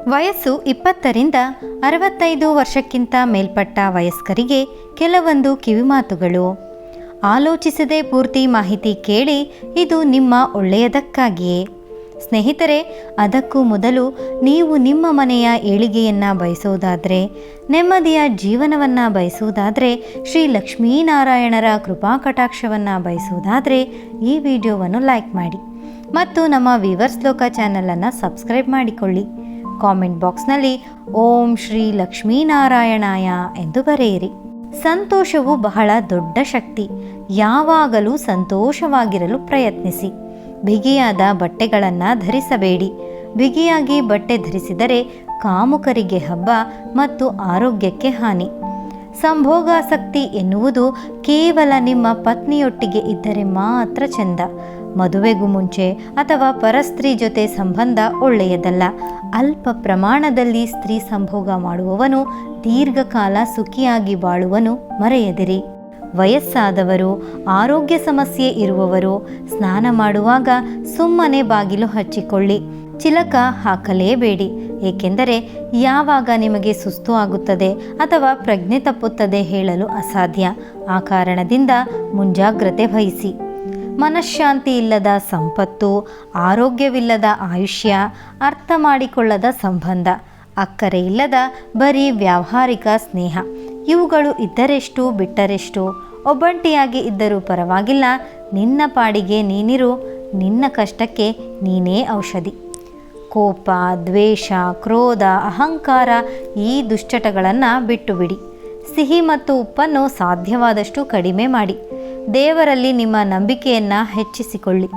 ವಯಸ್ಸು 20ರಿಂದ 65 ವರ್ಷಕ್ಕಿಂತ ಮೇಲ್ಪಟ್ಟ ವಯಸ್ಕರಿಗೆ ಕೆಲವೊಂದು ಕಿವಿಮಾತುಗಳು. ಆಲೋಚಿಸದೆ ಪೂರ್ತಿ ಮಾಹಿತಿ ಕೇಳಿ, ಇದು ನಿಮ್ಮ ಒಳ್ಳೆಯದಕ್ಕಾಗಿಯೇ. ಸ್ನೇಹಿತರೆ, ಅದಕ್ಕೂ ಮೊದಲು ನೀವು ನಿಮ್ಮ ಮನೆಯ ಏಳಿಗೆಯನ್ನು ಬಯಸುವುದಾದರೆ, ನೆಮ್ಮದಿಯ ಜೀವನವನ್ನು ಬಯಸುವುದಾದರೆ, ಶ್ರೀ ಲಕ್ಷ್ಮೀನಾರಾಯಣರ ಕೃಪಾ ಕಟಾಕ್ಷವನ್ನು ಬಯಸುವುದಾದರೆ ಈ ವಿಡಿಯೋವನ್ನು ಲೈಕ್ ಮಾಡಿ ಮತ್ತು ನಮ್ಮ ವೀವರ್ಸ್ ಲೋಕ ಚಾನಲನ್ನು ಸಬ್ಸ್ಕ್ರೈಬ್ ಮಾಡಿಕೊಳ್ಳಿ. ಕಾಮೆಂಟ್ ಬಾಕ್ಸ್ನಲ್ಲಿ ಓಂ ಶ್ರೀ ಲಕ್ಷ್ಮೀನಾರಾಯಣಾಯ ಎಂದು ಬರೆಯಿರಿ. ಸಂತೋಷವು ಬಹಳ ದೊಡ್ಡ ಶಕ್ತಿ. ಯಾವಾಗಲೂ ಸಂತೋಷವಾಗಿರಲು ಪ್ರಯತ್ನಿಸಿ. ಬಿಗಿಯಾದ ಬಟ್ಟೆಗಳನ್ನು ಧರಿಸಬೇಡಿ. ಬಿಗಿಯಾಗಿ ಬಟ್ಟೆ ಧರಿಸಿದರೆ ಕಾಮುಕರಿಗೆ ಹಬ್ಬ ಮತ್ತು ಆರೋಗ್ಯಕ್ಕೆ ಹಾನಿ. ಸಂಭೋಗಾಸಕ್ತಿ ಎನ್ನುವುದು ಕೇವಲ ನಿಮ್ಮ ಪತ್ನಿಯೊಟ್ಟಿಗೆ ಇದ್ದರೆ ಮಾತ್ರ ಚೆಂದ. ಮದುವೆಗೂ ಮುಂಚೆ ಅಥವಾ ಪರಸ್ತ್ರೀ ಜೊತೆ ಸಂಬಂಧ ಒಳ್ಳೆಯದಲ್ಲ. ಅಲ್ಪ ಪ್ರಮಾಣದಲ್ಲಿ ಸ್ತ್ರೀ ಸಂಭೋಗ ಮಾಡುವವನು ದೀರ್ಘಕಾಲ ಸುಖಿಯಾಗಿ ಬಾಳುವನು, ಮರೆಯದಿರಿ. ವಯಸ್ಸಾದವರು, ಆರೋಗ್ಯ ಸಮಸ್ಯೆ ಇರುವವರು ಸ್ನಾನ ಮಾಡುವಾಗ ಸುಮ್ಮನೆ ಬಾಗಿಲು ಹಚ್ಚಿಕೊಳ್ಳಿ. ಚಿಲಕ ಹಾಕಲೇಬೇಡಿ, ಏಕೆಂದರೆ ಯಾವಾಗ ನಿಮಗೆ ಸುಸ್ತು ಆಗುತ್ತದೆ ಅಥವಾ ಪ್ರಜ್ಞೆ ತಪ್ಪುತ್ತದೆ ಹೇಳಲು ಅಸಾಧ್ಯ. ಆ ಕಾರಣದಿಂದ ಮುಂಜಾಗ್ರತೆ ವಹಿಸಿ. ಮನಃಶಾಂತಿ ಇಲ್ಲದ ಸಂಪತ್ತು, ಆರೋಗ್ಯವಿಲ್ಲದ ಆಯುಷ್ಯ, ಅರ್ಥ ಮಾಡಿಕೊಳ್ಳದ ಸಂಬಂಧ, ಅಕ್ಕರೆ ಇಲ್ಲದ ಬರೀ ವ್ಯಾವಹಾರಿಕ ಸ್ನೇಹ, ಇವುಗಳು ಇದ್ದರೆಷ್ಟು ಬಿಟ್ಟರೆಷ್ಟು. ಒಬ್ಬಂಟಿಯಾಗಿ ಇದ್ದರೂ ಪರವಾಗಿಲ್ಲ, ನಿನ್ನ ಪಾಡಿಗೆ ನೀನಿರು. ನಿನ್ನ ಕಷ್ಟಕ್ಕೆ ನೀನೇ ಔಷಧಿ. ಕೋಪ, ದ್ವೇಷ, ಕ್ರೋಧ, ಅಹಂಕಾರ ಈ ದುಶ್ಚಟಗಳನ್ನು ಬಿಟ್ಟು ಬಿಡಿ. ಸಿಹಿ ಮತ್ತು ಉಪ್ಪನ್ನು ಸಾಧ್ಯವಾದಷ್ಟು ಕಡಿಮೆ ಮಾಡಿ. ದೇವರಲ್ಲಿ ನಿಮ್ಮ ನಂಬಿಕೆಯನ್ನು ಹೆಚ್ಚಿಸಿಕೊಳ್ಳಿ.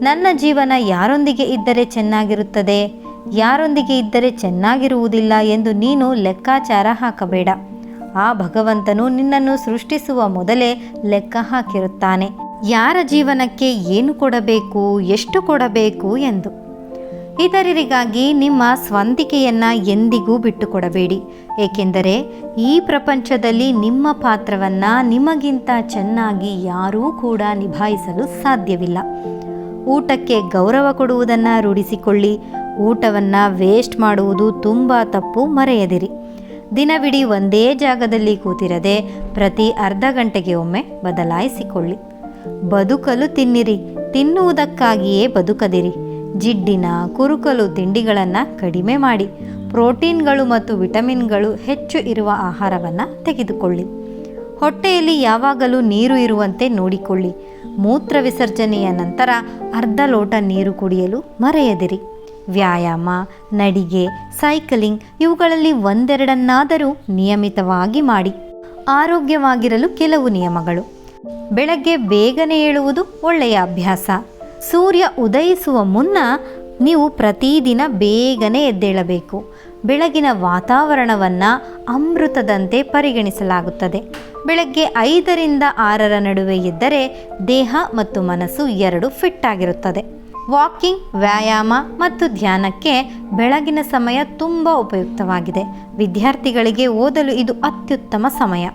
ನನ್ನ ಜೀವನ ಯಾರೊಂದಿಗೆ ಇದ್ದರೆ ಚೆನ್ನಾಗಿರುತ್ತದೆ, ಯಾರೊಂದಿಗೆ ಇದ್ದರೆ ಚೆನ್ನಾಗಿರುವುದಿಲ್ಲ ಎಂದು ನೀನು ಲೆಕ್ಕಾಚಾರ ಹಾಕಬೇಡ. ಆ ಭಗವಂತನು ನಿನ್ನನ್ನು ಸೃಷ್ಟಿಸುವ ಮೊದಲೇ ಲೆಕ್ಕ ಹಾಕಿರುತ್ತಾನೆ, ಯಾರ ಜೀವನಕ್ಕೆ ಏನು ಕೊಡಬೇಕು, ಎಷ್ಟು ಕೊಡಬೇಕು ಎಂದು. ಇತರರಿಗಾಗಿ ನಿಮ್ಮ ಸ್ವಂತಿಕೆಯನ್ನು ಎಂದಿಗೂ ಬಿಟ್ಟುಕೊಡಬೇಡಿ, ಏಕೆಂದರೆ ಈ ಪ್ರಪಂಚದಲ್ಲಿ ನಿಮ್ಮ ಪಾತ್ರವನ್ನು ನಿಮಗಿಂತ ಚೆನ್ನಾಗಿ ಯಾರೂ ಕೂಡ ನಿಭಾಯಿಸಲು ಸಾಧ್ಯವಿಲ್ಲ. ಊಟಕ್ಕೆ ಗೌರವ ಕೊಡುವುದನ್ನು ರೂಢಿಸಿಕೊಳ್ಳಿ. ಊಟವನ್ನು ವೇಸ್ಟ್ ಮಾಡುವುದು ತುಂಬ ತಪ್ಪು, ಮರೆಯದಿರಿ. ದಿನವಿಡೀ ಒಂದೇ ಜಾಗದಲ್ಲಿ ಕೂತಿರದೆ ಪ್ರತಿ ಅರ್ಧ ಗಂಟೆಗೆ ಒಮ್ಮೆ ಬದಲಾಯಿಸಿಕೊಳ್ಳಿ. ಬದುಕಲು ತಿನ್ನಿರಿ, ತಿನ್ನುವುದಕ್ಕಾಗಿಯೇ ಬದುಕದಿರಿ. ಜಿಡ್ಡಿನ ಕುರುಕಲು ತಿಂಡಿಗಳನ್ನು ಕಡಿಮೆ ಮಾಡಿ. ಪ್ರೋಟೀನ್ಗಳು ಮತ್ತು ವಿಟಮಿನ್ಗಳು ಹೆಚ್ಚು ಇರುವ ಆಹಾರವನ್ನು ತೆಗೆದುಕೊಳ್ಳಿ. ಹೊಟ್ಟೆಯಲ್ಲಿ ಯಾವಾಗಲೂ ನೀರು ಇರುವಂತೆ ನೋಡಿಕೊಳ್ಳಿ. ಮೂತ್ರ ವಿಸರ್ಜನೆಯ ನಂತರ ಅರ್ಧ ಲೋಟ ನೀರು ಕುಡಿಯಲು ಮರೆಯದಿರಿ. ವ್ಯಾಯಾಮ, ನಡಿಗೆ, ಸೈಕಲಿಂಗ್ ಇವುಗಳಲ್ಲಿ ಒಂದೆರಡನ್ನಾದರೂ ನಿಯಮಿತವಾಗಿ ಮಾಡಿ. ಆರೋಗ್ಯವಾಗಿರಲು ಕೆಲವು ನಿಯಮಗಳು. ಬೆಳಗ್ಗೆ ಬೇಗನೆ ಏಳುವುದು ಒಳ್ಳೆಯ ಅಭ್ಯಾಸ. ಸೂರ್ಯ ಉದಯಿಸುವ ಮುನ್ನ ನೀವು ಪ್ರತಿದಿನ ಬೇಗನೆ ಎದ್ದೇಳಬೇಕು. ಬೆಳಗಿನ ವಾತಾವರಣವನ್ನು ಅಮೃತದಂತೆ ಪರಿಗಣಿಸಲಾಗುತ್ತದೆ. ಬೆಳಗ್ಗೆ 5ರಿಂದ 6 ನಡುವೆ ಎದ್ದರೆ ದೇಹ ಮತ್ತು ಮನಸ್ಸು ಎರಡೂ ಫಿಟ್ ಆಗಿರುತ್ತದೆ. ವಾಕಿಂಗ್, ವ್ಯಾಯಾಮ ಮತ್ತು ಧ್ಯಾನಕ್ಕೆ ಬೆಳಗಿನ ಸಮಯ ತುಂಬ ಉಪಯುಕ್ತವಾಗಿದೆ. ವಿದ್ಯಾರ್ಥಿಗಳಿಗೆ ಓದಲು ಇದು ಅತ್ಯುತ್ತಮ ಸಮಯ.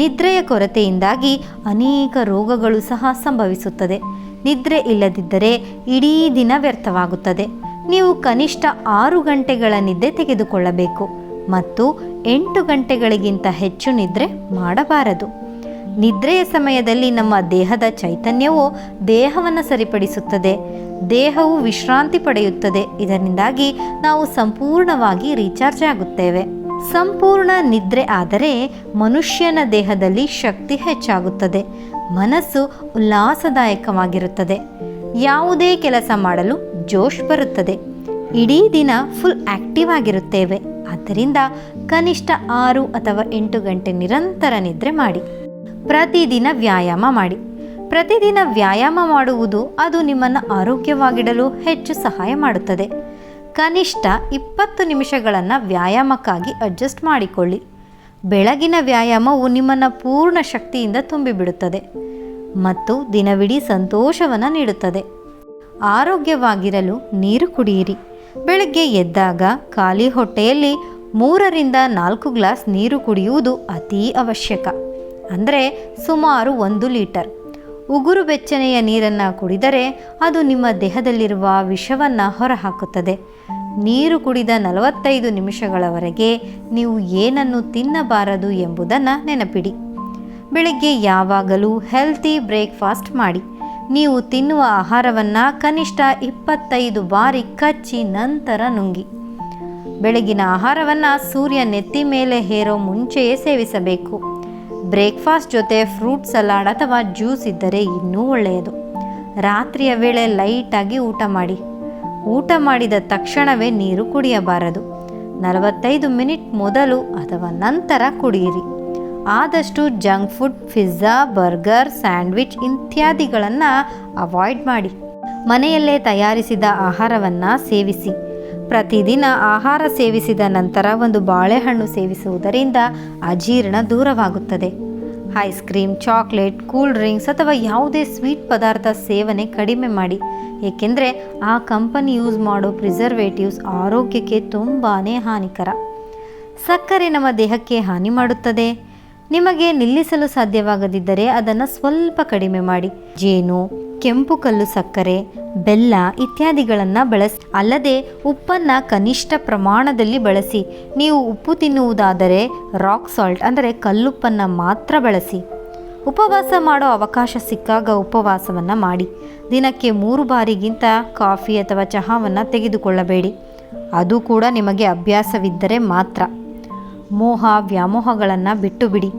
ನಿದ್ರೆಯ ಕೊರತೆಯಿಂದಾಗಿ ಅನೇಕ ರೋಗಗಳು ಸಹ ಸಂಭವಿಸುತ್ತದೆ. ನಿದ್ರೆ ಇಲ್ಲದಿದ್ದರೆ ಇಡೀ ದಿನ ವ್ಯರ್ಥವಾಗುತ್ತದೆ. ನೀವು ಕನಿಷ್ಠ 6 ಗಂಟೆಗಳ ನಿದ್ದೆ ತೆಗೆದುಕೊಳ್ಳಬೇಕು ಮತ್ತು 8 ಗಂಟೆಗಳಿಗಿಂತ ಹೆಚ್ಚು ನಿದ್ರೆ ಮಾಡಬಾರದು. ನಿದ್ರೆಯ ಸಮಯದಲ್ಲಿ ನಮ್ಮ ದೇಹದ ಚೈತನ್ಯವು ದೇಹವನ್ನು ಸರಿಪಡಿಸುತ್ತದೆ. ದೇಹವು ವಿಶ್ರಾಂತಿ ಪಡೆಯುತ್ತದೆ. ಇದರಿಂದಾಗಿ ನಾವು ಸಂಪೂರ್ಣವಾಗಿ ರೀಚಾರ್ಜ್ ಆಗುತ್ತೇವೆ. ಸಂಪೂರ್ಣ ನಿದ್ರೆ ಆದರೆ ಮನುಷ್ಯನ ದೇಹದಲ್ಲಿ ಶಕ್ತಿ ಹೆಚ್ಚಾಗುತ್ತದೆ. ಮನಸ್ಸು ಉಲ್ಲಾಸದಾಯಕವಾಗಿರುತ್ತದೆ. ಯಾವುದೇ ಕೆಲಸ ಮಾಡಲು ಜೋಶ್ ಬರುತ್ತದೆ. ಇಡೀ ದಿನ ಫುಲ್ ಆಕ್ಟಿವ್ ಆಗಿರುತ್ತೇವೆ. ಆದ್ದರಿಂದ ಕನಿಷ್ಠ 6 ಅಥವಾ 8 ಗಂಟೆ ನಿರಂತರ ನಿದ್ರೆ ಮಾಡಿ. ಪ್ರತಿದಿನ ವ್ಯಾಯಾಮ ಮಾಡಿ. ಪ್ರತಿದಿನ ವ್ಯಾಯಾಮ ಮಾಡುವುದು ಅದು ನಿಮ್ಮನ್ನು ಆರೋಗ್ಯವಾಗಿಡಲು ಹೆಚ್ಚು ಸಹಾಯ ಮಾಡುತ್ತದೆ. ಕನಿಷ್ಠ 20 ನಿಮಿಷಗಳನ್ನು ವ್ಯಾಯಾಮಕ್ಕಾಗಿ ಅಡ್ಜಸ್ಟ್ ಮಾಡಿಕೊಳ್ಳಿ. ಬೆಳಗಿನ ವ್ಯಾಯಾಮವು ನಿಮ್ಮನ್ನು ಪೂರ್ಣ ಶಕ್ತಿಯಿಂದ ತುಂಬಿಬಿಡುತ್ತದೆ ಮತ್ತು ದಿನವಿಡೀ ಸಂತೋಷವನ್ನು ನೀಡುತ್ತದೆ. ಆರೋಗ್ಯವಾಗಿರಲು ನೀರು ಕುಡಿಯಿರಿ. ಬೆಳಗ್ಗೆ ಎದ್ದಾಗ ಖಾಲಿ ಹೊಟ್ಟೆಯಲ್ಲಿ 3ರಿಂದ 4 ಗ್ಲಾಸ್ ನೀರು ಕುಡಿಯುವುದು ಅತೀ ಅವಶ್ಯಕ. ಅಂದರೆ ಸುಮಾರು 1 ಲೀಟರ್. ಉಗುರು ಬೆಚ್ಚನೆಯ ನೀರನ್ನು ಕುಡಿದರೆ ಅದು ನಿಮ್ಮ ದೇಹದಲ್ಲಿರುವ ವಿಷವನ್ನು ಹೊರಹಾಕುತ್ತದೆ. ನೀರು ಕುಡಿದ 45 ನಿಮಿಷಗಳವರೆಗೆ ನೀವು ಏನನ್ನು ತಿನ್ನಬಾರದು ಎಂಬುದನ್ನು ನೆನಪಿಡಿ. ಬೆಳಿಗ್ಗೆ ಯಾವಾಗಲೂ ಹೆಲ್ತಿ ಬ್ರೇಕ್ಫಾಸ್ಟ್ ಮಾಡಿ. ನೀವು ತಿನ್ನುವ ಆಹಾರವನ್ನು ಕನಿಷ್ಠ 25 ಬಾರಿ ಕಚ್ಚಿ ನಂತರ ನುಂಗಿ. ಬೆಳಗಿನ ಆಹಾರವನ್ನು ಸೂರ್ಯ ನೆತ್ತಿ ಮೇಲೆ ಹೇರೋ ಮುಂಚೆಯೇ ಸೇವಿಸಬೇಕು. ಬ್ರೇಕ್ಫಾಸ್ಟ್ ಜೊತೆ ಫ್ರೂಟ್ ಸಲಾಡ್ ಅಥವಾ ಜ್ಯೂಸ್ ಇದ್ದರೆ ಇನ್ನೂ ಒಳ್ಳೆಯದು. ರಾತ್ರಿಯ ವೇಳೆ ಲೈಟಾಗಿ ಊಟ ಮಾಡಿ. ಊಟ ಮಾಡಿದ ತಕ್ಷಣವೇ ನೀರು ಕುಡಿಯಬಾರದು. 45 ಮಿನಿಟ್ ಮೊದಲು ಅಥವಾ ನಂತರ ಕುಡಿಯಿರಿ. ಆದಷ್ಟು junk food, pizza, burger, sandwich ಇತ್ಯಾದಿಗಳನ್ನು ಅವಾಯ್ಡ್ ಮಾಡಿ. ಮನೆಯಲ್ಲೇ ತಯಾರಿಸಿದ ಆಹಾರವನ್ನು ಸೇವಿಸಿ. ಪ್ರತಿದಿನ ಆಹಾರ ಸೇವಿಸಿದ ನಂತರ ಒಂದು ಬಾಳೆಹಣ್ಣು ಸೇವಿಸುವುದರಿಂದ ಅಜೀರ್ಣ ದೂರವಾಗುತ್ತದೆ. Ice cream, chocolate, cool drinks ಅಥವಾ ಯಾವುದೇ ಸ್ವೀಟ್ ಪದಾರ್ಥ ಸೇವನೆ ಕಡಿಮೆ ಮಾಡಿ. ಏಕೆಂದರೆ ಆ ಕಂಪನಿ ಯೂಸ್ ಮಾಡೋ ಪ್ರಿಸರ್ವೇಟಿವ್ಸ್ ಆರೋಗ್ಯಕ್ಕೆ ತುಂಬಾ ಹಾನಿಕರ. ಸಕ್ಕರೆ ನಮ್ಮ ದೇಹಕ್ಕೆ ಹಾನಿ ಮಾಡುತ್ತದೆ. ನಿಮಗೆ ನಿಲ್ಲಿಸಲು ಸಾಧ್ಯವಾಗದಿದ್ದರೆ ಅದನ್ನು ಸ್ವಲ್ಪ ಕಡಿಮೆ ಮಾಡಿ. ಜೇನು, ಕೆಂಪು ಕಲ್ಲು ಸಕ್ಕರೆ, ಬೆಲ್ಲ ಇತ್ಯಾದಿಗಳನ್ನು ಬಳಸಿ. ಅಲ್ಲದೆ ಉಪ್ಪನ್ನು ಕನಿಷ್ಠ ಪ್ರಮಾಣದಲ್ಲಿ ಬಳಸಿ. ನೀವು ಉಪ್ಪು ತಿನ್ನುವುದಾದರೆ ರಾಕ್ ಸಾಲ್ಟ್ ಅಂದರೆ ಕಲ್ಲುಪ್ಪನ್ನು ಮಾತ್ರ ಬಳಸಿ. ಉಪವಾಸ ಮಾಡೋ ಅವಕಾಶ ಸಿಕ್ಕಾಗ ಉಪವಾಸವನ್ನು ಮಾಡಿ. ದಿನಕ್ಕೆ 3 ಬಾರಿಗಿಂತ ಕಾಫಿ ಅಥವಾ ಚಹಾವನ್ನು ತೆಗೆದುಕೊಳ್ಳಬೇಡಿ. ಅದು ಕೂಡ ನಿಮಗೆ ಅಭ್ಯಾಸವಿದ್ದರೆ ಮಾತ್ರ. ಮೋಹ ವ್ಯಾಮೋಹಗಳನ್ನು ಬಿಟ್ಟು ಬಿಡಿ.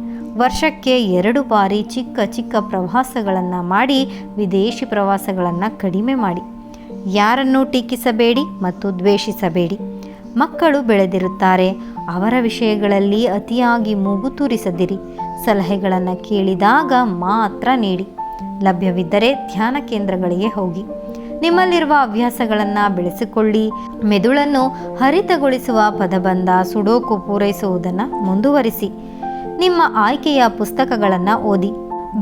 ವರ್ಷಕ್ಕೆ 2 ಬಾರಿ ಚಿಕ್ಕ ಚಿಕ್ಕ ಪ್ರವಾಸಗಳನ್ನು ಮಾಡಿ. ವಿದೇಶಿ ಪ್ರವಾಸಗಳನ್ನು ಕಡಿಮೆ ಮಾಡಿ. ಯಾರನ್ನೂ ಟೀಕಿಸಬೇಡಿ ಮತ್ತು ದ್ವೇಷಿಸಬೇಡಿ. ಮಕ್ಕಳು ಬೆಳೆದಿರುತ್ತಾರೆ. ಅವರ ವಿಷಯಗಳಲ್ಲಿ ಅತಿಯಾಗಿ ಮೂಗು ತೂರಿಸದಿರಿ. ಸಲಹೆಗಳನ್ನು ಕೇಳಿದಾಗ ಮಾತ್ರ ನೀಡಿ. ಲಭ್ಯವಿದ್ದರೆ ಧ್ಯಾನ ಕೇಂದ್ರಗಳಿಗೆ ಹೋಗಿ. ನಿಮ್ಮಲ್ಲಿರುವ ಹವ್ಯಾಸಗಳನ್ನು ಬೆಳೆಸಿಕೊಳ್ಳಿ. ಮೆದುಳನ್ನು ಹರಿತಗೊಳಿಸುವ ಪದಬಂಧ, ಸುಡೋಕು ಪೂರೈಸುವುದನ್ನು ಮುಂದುವರಿಸಿ. ನಿಮ್ಮ ಆಯ್ಕೆಯ ಪುಸ್ತಕಗಳನ್ನು ಓದಿ.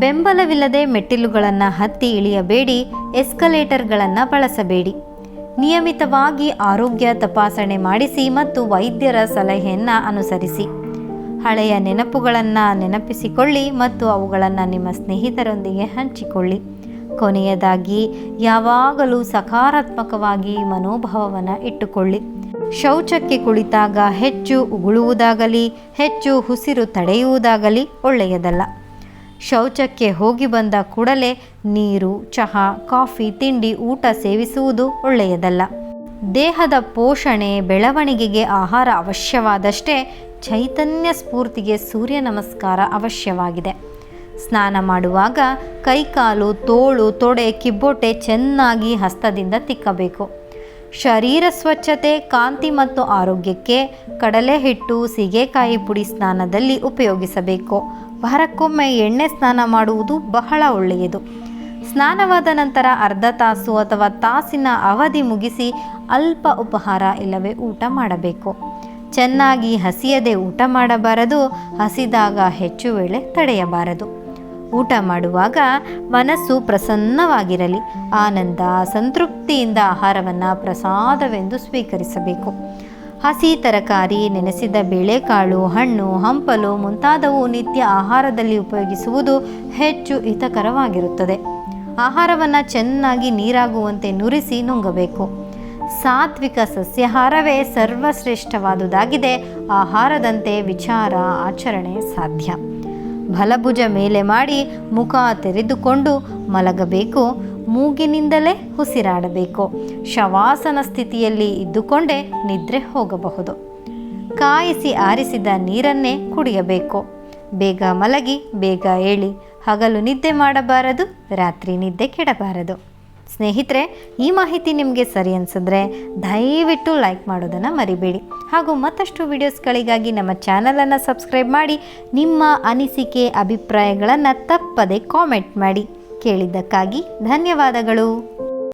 ಬೆಂಬಲವಿಲ್ಲದೆ ಮೆಟ್ಟಿಲುಗಳನ್ನು ಹತ್ತಿ ಇಳಿಯಬೇಡಿ. ಎಸ್ಕಲೇಟರ್ಗಳನ್ನು ಬಳಸಬೇಡಿ. ನಿಯಮಿತವಾಗಿ ಆರೋಗ್ಯ ತಪಾಸಣೆ ಮಾಡಿಸಿ ಮತ್ತು ವೈದ್ಯರ ಸಲಹೆಯನ್ನು ಅನುಸರಿಸಿ. ಹಳೆಯ ನೆನಪುಗಳನ್ನು ನೆನಪಿಸಿಕೊಳ್ಳಿ ಮತ್ತು ಅವುಗಳನ್ನು ನಿಮ್ಮ ಸ್ನೇಹಿತರೊಂದಿಗೆ ಹಂಚಿಕೊಳ್ಳಿ. ಕೊನೆಯದಾಗಿ, ಯಾವಾಗಲೂ ಸಕಾರಾತ್ಮಕವಾಗಿ ಮನೋಭಾವವನ್ನು ಇಟ್ಟುಕೊಳ್ಳಿ. ಶೌಚಕ್ಕೆ ಕುಳಿತಾಗ ಹೆಚ್ಚು ಉಗುಳುವುದಾಗಲಿ ಹೆಚ್ಚು ಉಸಿರು ತಡೆಯುವುದಾಗಲಿ ಒಳ್ಳೆಯದಲ್ಲ. ಶೌಚಕ್ಕೆ ಹೋಗಿ ಬಂದ ಕೂಡಲೇ ನೀರು, ಚಹಾ, ಕಾಫಿ, ತಿಂಡಿ, ಊಟ ಸೇವಿಸುವುದು ಒಳ್ಳೆಯದಲ್ಲ. ದೇಹದ ಪೋಷಣೆ, ಬೆಳವಣಿಗೆಗೆ ಆಹಾರ ಅವಶ್ಯವಾದಷ್ಟೇ ಚೈತನ್ಯ ಸ್ಫೂರ್ತಿಗೆ ಸೂರ್ಯ ನಮಸ್ಕಾರ ಅವಶ್ಯವಾಗಿದೆ. ಸ್ನಾನ ಮಾಡುವಾಗ ಕೈಕಾಲು, ತೋಳು, ತೊಡೆ, ಕಿಬ್ಬೊಟ್ಟೆ ಚೆನ್ನಾಗಿ ಹಸ್ತದಿಂದ ತಿಕ್ಕಬೇಕು. ಶರೀರ ಸ್ವಚ್ಛತೆ, ಕಾಂತಿ ಮತ್ತು ಆರೋಗ್ಯಕ್ಕೆ ಕಡಲೆ ಹಿಟ್ಟು, ಸೀಗೆಕಾಯಿ ಪುಡಿ ಸ್ನಾನದಲ್ಲಿ ಉಪಯೋಗಿಸಬೇಕು. ವಾರಕ್ಕೊಮ್ಮೆ ಎಣ್ಣೆ ಸ್ನಾನ ಮಾಡುವುದು ಬಹಳ ಒಳ್ಳೆಯದು. ಸ್ನಾನವಾದ ನಂತರ ಅರ್ಧ ತಾಸು ಅಥವಾ ತಾಸಿನ ಅವಧಿ ಮುಗಿಸಿ ಅಲ್ಪ ಉಪಹಾರ ಇಲ್ಲವೇ ಊಟ ಮಾಡಬೇಕು. ಚೆನ್ನಾಗಿ ಹಸಿಯದೆ ಊಟ ಮಾಡಬಾರದು. ಹಸಿದಾಗ ಹೆಚ್ಚು ವೇಳೆ ತಡೆಯಬಾರದು. ಊಟ ಮಾಡುವಾಗ ಮನಸ್ಸು ಪ್ರಸನ್ನವಾಗಿರಲಿ. ಆನಂದ, ಸಂತೃಪ್ತಿಯಿಂದ ಆಹಾರವನ್ನು ಪ್ರಸಾದವೆಂದು ಸ್ವೀಕರಿಸಬೇಕು. ಹಸಿ ತರಕಾರಿ, ನೆನೆಸಿದ ಬೇಳೆಕಾಳು, ಹಣ್ಣು, ಹಂಪಲು ಮುಂತಾದವು ನಿತ್ಯ ಆಹಾರದಲ್ಲಿ ಉಪಯೋಗಿಸುವುದು ಹೆಚ್ಚು ಹಿತಕರವಾಗಿರುತ್ತದೆ. ಆಹಾರವನ್ನು ಚೆನ್ನಾಗಿ ನೀರಾಗುವಂತೆ ನುರಿಸಿ ನುಂಗಬೇಕು. ಸಾತ್ವಿಕ ಸಸ್ಯಾಹಾರವೇ ಸರ್ವಶ್ರೇಷ್ಠವಾದುದಾಗಿದೆ. ಆಹಾರದಂತೆ ವಿಚಾರ, ಆಚರಣೆ ಸಾಧ್ಯ. ಬಲಭುಜ ಮೇಲೆ ಮಾಡಿ ಮುಖ ತೆರೆದುಕೊಂಡು ಮಲಗಬೇಕು. ಮೂಗಿನಿಂದಲೇ ಉಸಿರಾಡಬೇಕು. ಶವಾಸನ ಸ್ಥಿತಿಯಲ್ಲಿ ಇದ್ದುಕೊಂಡೇ ನಿದ್ರೆ ಹೋಗಬಹುದು. ಕಾಯಿಸಿ ಆರಿಸಿದ ನೀರನ್ನೇ ಕುಡಿಯಬೇಕು. ಬೇಗ ಮಲಗಿ ಬೇಗ ಏಳಿ. ಹಗಲು ನಿದ್ದೆ ಮಾಡಬಾರದು, ರಾತ್ರಿ ನಿದ್ದೆ ಕೆಡಬಾರದು. ಸ್ನೇಹಿತರೆ, ಈ ಮಾಹಿತಿ ನಿಮಗೆ ಸರಿ ಅನಿಸಿದ್ರೆ ದಯವಿಟ್ಟು ಲೈಕ್ ಮಾಡೋದನ್ನು ಮರಿಬೇಡಿ. ಹಾಗೂ ಮತ್ತಷ್ಟು ವಿಡಿಯೋಸ್ಗಳಿಗಾಗಿ ನಮ್ಮ ಚಾನಲನ್ನು ಸಬ್ಸ್ಕ್ರೈಬ್ ಮಾಡಿ. ನಿಮ್ಮ ಅನಿಸಿಕೆ, ಅಭಿಪ್ರಾಯಗಳನ್ನು ತಪ್ಪದೆ ಕಾಮೆಂಟ್ ಮಾಡಿ. ಕೇಳಿದ್ದಕ್ಕಾಗಿ ಧನ್ಯವಾದಗಳು.